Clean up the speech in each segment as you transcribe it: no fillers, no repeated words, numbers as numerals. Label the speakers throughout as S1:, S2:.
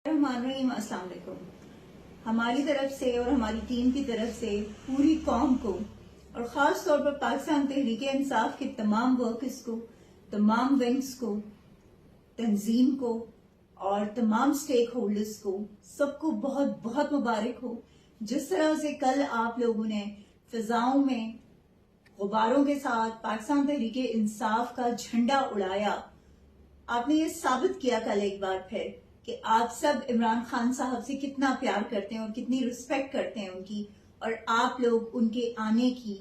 S1: अस्सलाम वालेकुम। हमारी तरफ से और हमारी टीम की तरफ से पूरी कौम को और ख़ास तौर पर पाकिस्तान तहरीक इंसाफ के तमाम वर्कर्स को, तमाम विंग्स को, तंजीम को और तमाम स्टेक होल्डर्स को सबको बहुत बहुत मुबारक हो। जिस तरह से कल आप लोगों ने फिजाओं में गुब्बारों के साथ पाकिस्तान तहरीक इंसाफ का झंडा उड़ाया, आपने ये साबित किया कल एक बार फिर कि आप सब इमरान खान साहब से कितना प्यार करते हैं और कितनी रिस्पेक्ट करते हैं उनकी, और आप लोग उनके आने की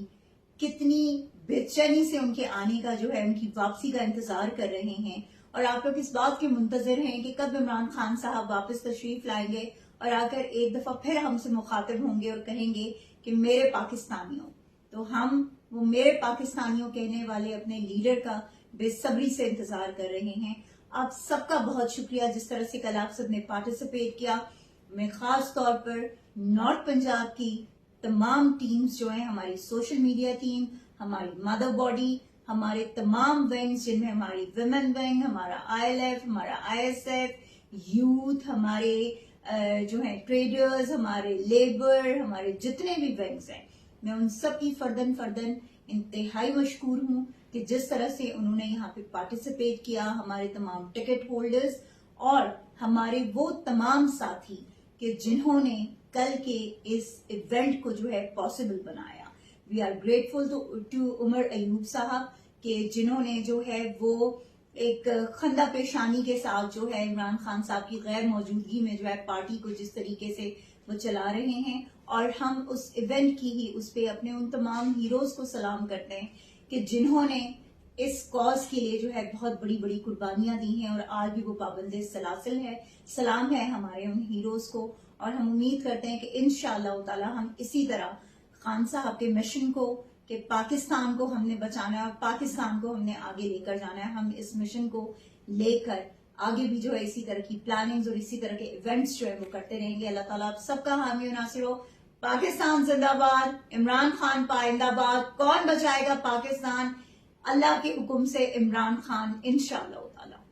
S1: कितनी बेचैनी से उनके आने का जो है उनकी वापसी का इंतजार कर रहे हैं, और आप लोग इस बात के मुंतजर हैं कि कब इमरान खान साहब वापस तशरीफ लाएंगे और आकर एक दफा फिर हमसे मुखातिब होंगे और कहेंगे कि मेरे पाकिस्तानियों। तो हम वो मेरे पाकिस्तानियों कहने वाले अपने लीडर का बेसब्री से इंतजार कर रहे हैं। आप सबका बहुत शुक्रिया जिस तरह से कल आप सब ने पार्टिसिपेट किया। मैं खास तौर पर नॉर्थ पंजाब की तमाम टीम्स जो हैं, हमारी सोशल मीडिया टीम, हमारी मदर बॉडी, हमारे तमाम विंग्स जिनमें हमारी विमेन विंग, हमारा ILF, हमारा ISF, यूथ, हमारे जो है ट्रेडर्स, हमारे लेबर, हमारे जितने भी विंग्स हैं, मैं उन सब की फर्दन इंतहाई मशकूर हूँ कि जिस तरह से उन्होंने यहाँ पे पार्टिसिपेट किया। हमारे तमाम टिकट होल्डर्स और हमारे वो तमाम साथी कि जिन्होंने कल के इस इवेंट को जो है पॉसिबल बनाया। We are grateful to Umar Ayub साहब कि जिन्होंने जो है वो एक खंदा पेशानी के साथ जो है इमरान खान साहब की गैर मौजूदगी में जो है पार्टी को जिस तरीके से वो चला रहे हैं, और हम उस इवेंट की ही उस पे अपने उन तमाम हीरोज को सलाम करते हैं कि जिन्होंने इस कॉज के लिए जो है बहुत बड़ी बड़ी कुर्बानियां दी हैं और आज भी वो पाबंदे सलासिल है। सलाम है हमारे उन हीरोज को, और हम उम्मीद करते हैं कि इंशाअल्लाह ताला हम इसी तरह खान साहब के मिशन को कि पाकिस्तान को हमने बचाना है और पाकिस्तान को हमने आगे लेकर जाना है, हम इस मिशन को लेकर आगे भी जो है इसी तरह की प्लानिंग्स और इसी तरह के इवेंट्स जो है वो करते रहेंगे। अल्लाह ताला आप सबका हामी और नासिर हो। पाकिस्तान जिंदाबाद, इमरान खान पाइंदाबाद। कौन बचाएगा पाकिस्तान? अल्लाह के हुक्म से इमरान खान इंशाअल्लाह ताला।